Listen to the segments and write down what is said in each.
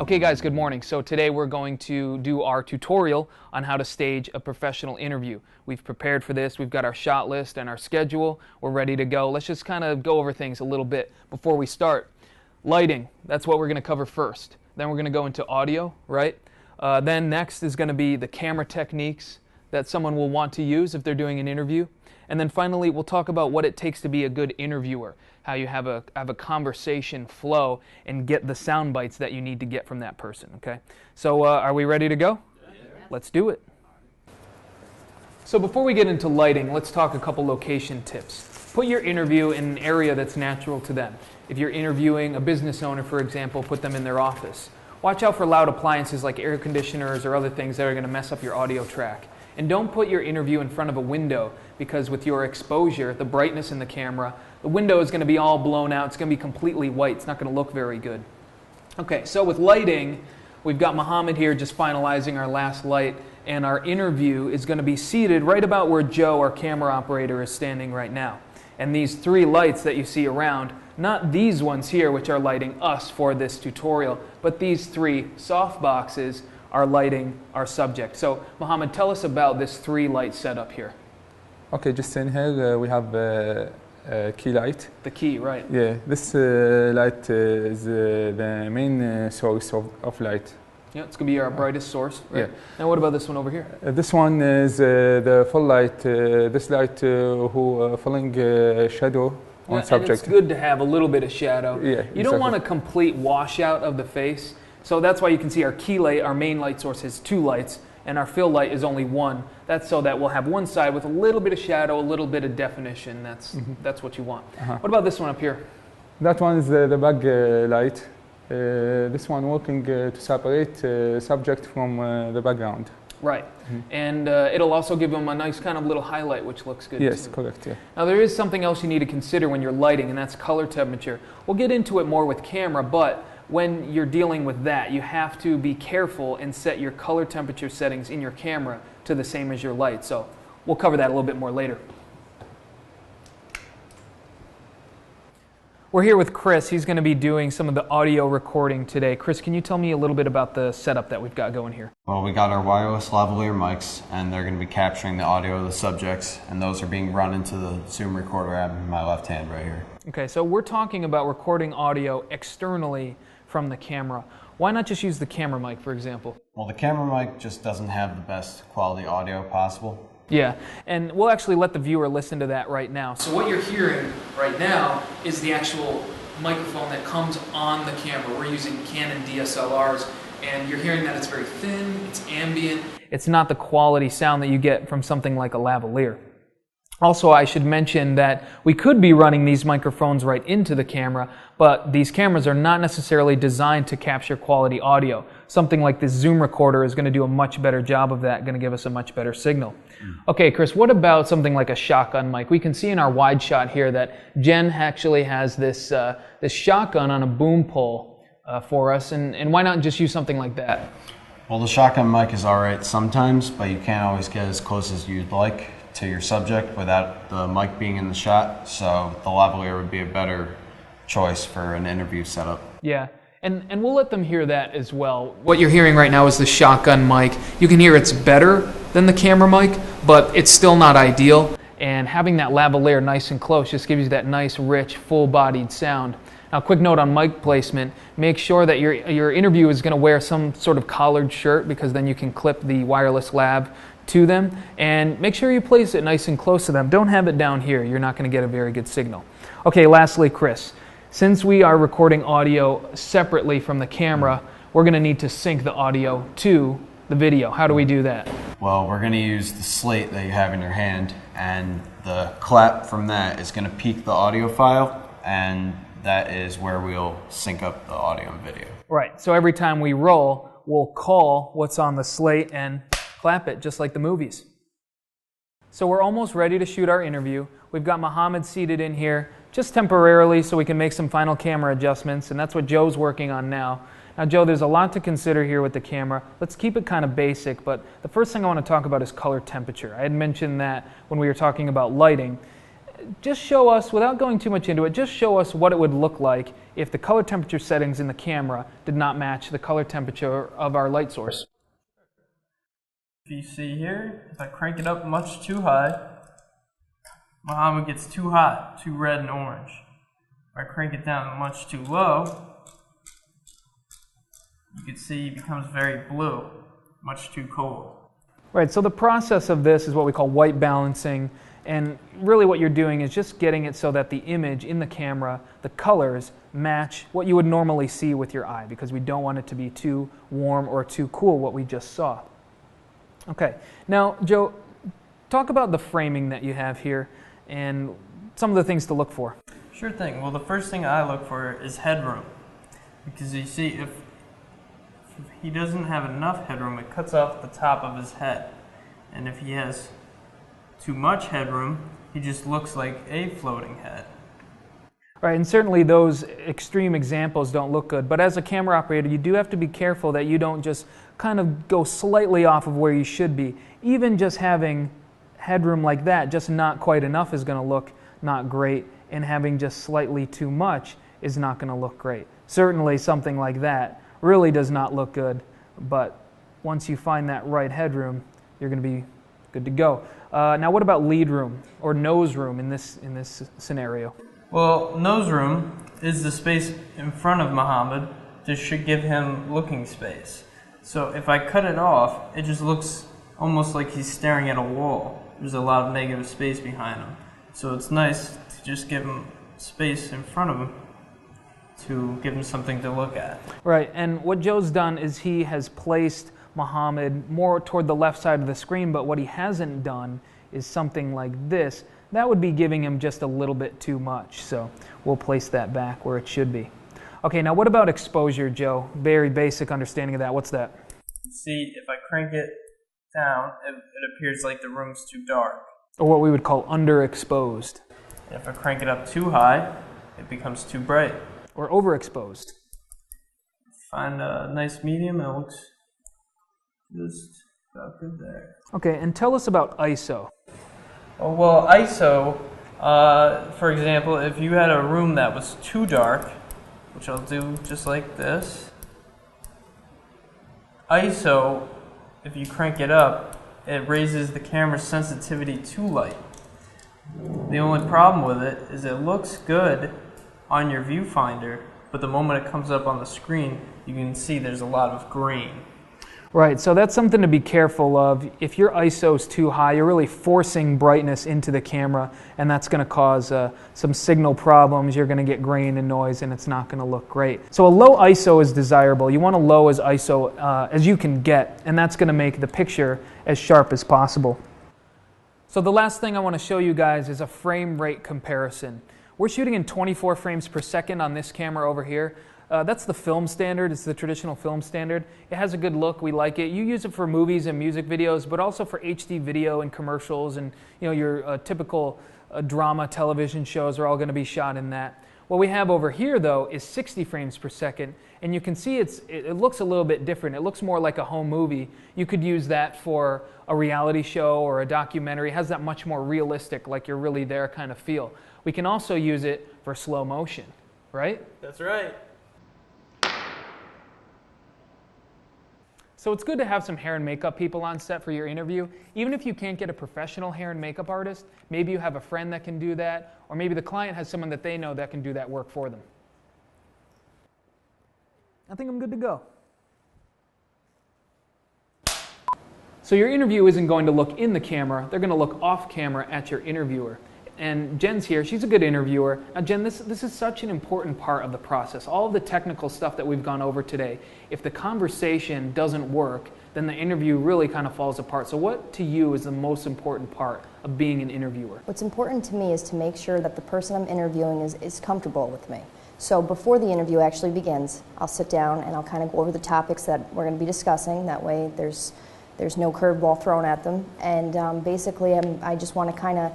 Okay guys, good morning. So today we're going to do our tutorial on how to stage a professional interview. We've prepared for this, we've got our shot list and our schedule, we're ready to go. Let's just kind of go over things a little bit before we start. Lighting, that's what we're going to cover first. Then we're going to go into audio, right? Then next is going to be the camera techniques that someone will want to use if they're doing an interview. And then finally, we'll talk about what it takes to be a good interviewer, how you have a conversation flow and get the sound bites that you need to get from that person, okay? So are we ready to go? Yeah. Let's do it. So before we get into lighting, let's talk a couple location tips. Put your interview in an area that's natural to them. If you're interviewing a business owner, for example, put them in their office. Watch out for loud appliances like air conditioners or other things that are going to mess up your audio track. And don't put your interview in front of a window, because with your exposure, the brightness in the camera, the window is going to be all blown out. It's going to be completely white. It's not going to look very good. Okay, so with lighting, we've got Mohammed here just finalizing our last light, and our interview is going to be seated right about where Joe, our camera operator, is standing right now. And these three lights that you see around, not these ones here which are lighting us for this tutorial, but these three soft boxes are lighting our subject. So Mohammed, tell us about this three light setup here. Okay, just in here we have a key light. The key, right. Yeah, this light is the main source of light. Yeah, it's going to be our brightest source. Right? Yeah. And what about this one over here? This one is the full light. This light who falling shadow on subject. And it's good to have a little bit of shadow. Yeah, you don't want a complete washout of the face. So that's why you can see our key light, our main light source, has two lights, and our fill light is only one. That's so that we'll have one side with a little bit of shadow, a little bit of definition. That's what you want. What about this one up here? That one is the back light. This one working to separate subject from the background. Right. And it'll also give them a nice kind of little highlight, which looks good. Yes, too. correct. Yeah. Now there is something else you need to consider when you're lighting, and that's color temperature. We'll get into it more with camera, but when you're dealing with that, you have to be careful and set your color temperature settings in your camera to the same as your light. So we'll cover that a little bit more later. We're here with Chris. He's going to be doing some of the audio recording today. Chris, can you tell me a little bit about the setup that we've got going here? Well, we got our wireless lavalier mics, and they're going to be capturing the audio of the subjects, and those are being run into the Zoom recorder app in my left hand right here. Okay, so we're talking about recording audio externally from the camera. Why not just use the camera mic, for example? Well, the camera mic just doesn't have the best quality audio possible. Yeah, and we'll actually let the viewer listen to that right now. So what you're hearing right now is the actual microphone that comes on the camera. We're using Canon DSLRs, and you're hearing that it's very thin, it's ambient. It's not the quality sound that you get from something like a lavalier. Also, I should mention that we could be running these microphones right into the camera, but these cameras are not necessarily designed to capture quality audio. Something like this Zoom recorder is going to do a much better job of that, going to give us a much better signal. Okay, Chris, what about something like a shotgun mic? We can see in our wide shot here that Jen actually has this, this shotgun on a boom pole for us, and why not just use something like that? Well, the shotgun mic is alright sometimes, but you can't always get as close as you'd like to your subject without the mic being in the shot, so the lavalier would be a better choice for an interview setup. Yeah, and we'll let them hear that as well. What you're hearing right now is the shotgun mic. You can hear it's better than the camera mic, but it's still not ideal, and having that lavalier nice and close just gives you that nice, rich, full-bodied sound. Now, quick note on mic placement, make sure that your interview is going to wear some sort of collared shirt, because then you can clip the wireless lav to them, and make sure you place it nice and close to them. Don't have it down here. You're not going to get a very good signal. Okay, lastly, Chris, since we are recording audio separately from the camera, we're going to need to sync the audio to the video. How do we do that? Well, we're going to use the slate that you have in your hand, and the clap from that is going to peak the audio file, and that is where we'll sync up the audio and video. Right, so every time we roll, we'll call what's on the slate and clap it, just like the movies. So we're almost ready to shoot our interview. We've got Mohammed seated in here just temporarily so we can make some final camera adjustments, and that's what Joe's working on now. Now, Joe, there's a lot to consider here with the camera. Let's keep it kind of basic, but the first thing I want to talk about is color temperature. I had mentioned that when we were talking about lighting. just show us, without going too much into it, just show us what it would look like if the color temperature settings in the camera did not match the color temperature of our light source. If you see here, if I crank it up much too high, Muhammad gets too hot, too red and orange. If I crank it down much too low, you can see he becomes very blue, much too cold. Right, so the process of this is what we call white balancing, and really what you're doing is just getting it so that the image in the camera, the colors, match what you would normally see with your eye, because we don't want it to be too warm or too cool, what we just saw. Okay, now Joe, talk about the framing that you have here and some of the things to look for. Sure thing. Well, the first thing I look for is headroom, because you see if he doesn't have enough headroom, it cuts off the top of his head, and if he has too much headroom, he just looks like a floating head. Right, and certainly those extreme examples don't look good, but as a camera operator, you do have to be careful that you don't just kind of go slightly off of where you should be. Even just having headroom like that, just not quite enough, is going to look not great, and having just slightly too much is not going to look great. Certainly something like that really does not look good, but once you find that right headroom, you're going to be good to go. Now what about lead room or nose room in this scenario? Well, nose room is the space in front of Muhammad. This should give him looking space. So if I cut it off, it just looks almost like he's staring at a wall. There's a lot of negative space behind him. So it's nice to just give him space in front of him to give him something to look at. Right, and what Joe's done is he has placed Muhammad more toward the left side of the screen, but what he hasn't done is something like this. That would be giving him just a little bit too much, so we'll place that back where it should be. Okay, now what about exposure, Joe? Very basic understanding of that. What's that? See, if I crank it down, it appears like the room's too dark. Or what we would call underexposed. If I crank it up too high, it becomes too bright. Or overexposed. Find a nice medium, and it looks just about good there. Okay, and tell us about ISO. Oh, well, ISO, for example, if you had a room that was too dark, which I'll do just like this, ISO, if you crank it up, it raises the camera's sensitivity to light. The only problem with it is it looks good on your viewfinder, but the moment it comes up on the screen, you can see there's a lot of grain. Right, so that's something to be careful of. If your ISO is too high, you're really forcing brightness into the camera, and that's going to cause some signal problems. You're going to get grain and noise, and it's not going to look great. So a low ISO is desirable. You want a low as ISO as you can get, and that's going to make the picture as sharp as possible. So the last thing I want to show you guys is a frame rate comparison. We're shooting in 24 frames per second on this camera over here. That's the film standard. It's the traditional film standard. It has a good look. We like it. You use it for movies and music videos, but also for HD video and commercials, and your typical drama television shows are all going to be shot in that. What we have over here, though, is 60 frames per second, and you can see it looks a little bit different. It looks more like a home movie. You could use that for a reality show or a documentary. It has that much more realistic, like you're really there kind of feel. We can also use it for slow motion, right? That's right. So it's good to have some hair and makeup people on set for your interview. Even if you can't get a professional hair and makeup artist, maybe you have a friend that can do that, or maybe the client has someone that they know that can do that work for them. I think I'm good to go. So your interview isn't going to look in the camera, they're going to look off camera at your interviewer. And Jen's here, she's a good interviewer. Now Jen, this is such an important part of the process. All of the technical stuff that we've gone over today, if the conversation doesn't work, then the interview really kind of falls apart. So what to you is the most important part of being an interviewer? What's important to me is to make sure that the person I'm interviewing is comfortable with me. So before the interview actually begins, I'll sit down and I'll kind of go over the topics that we're going to be discussing. That way there's no curveball thrown at them. And basically I just want to kind of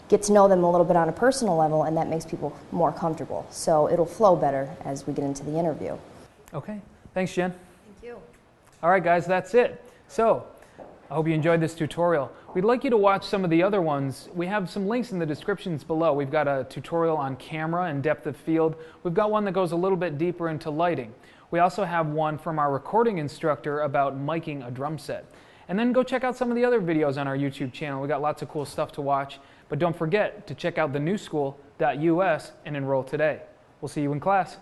get to know them a little bit on a personal level, and that makes people more comfortable. So it'll flow better as we get into the interview. Okay. Thanks, Jen. Thank you. All right, guys, that's it. So I hope you enjoyed this tutorial. We'd like you to watch some of the other ones. We have some links in the descriptions below. We've got a tutorial on camera and depth of field. We've got one that goes a little bit deeper into lighting. We also have one from our recording instructor about miking a drum set. And then go check out some of the other videos on our YouTube channel. We got lots of cool stuff to watch. But don't forget to check out thenewschool.us and enroll today. We'll see you in class.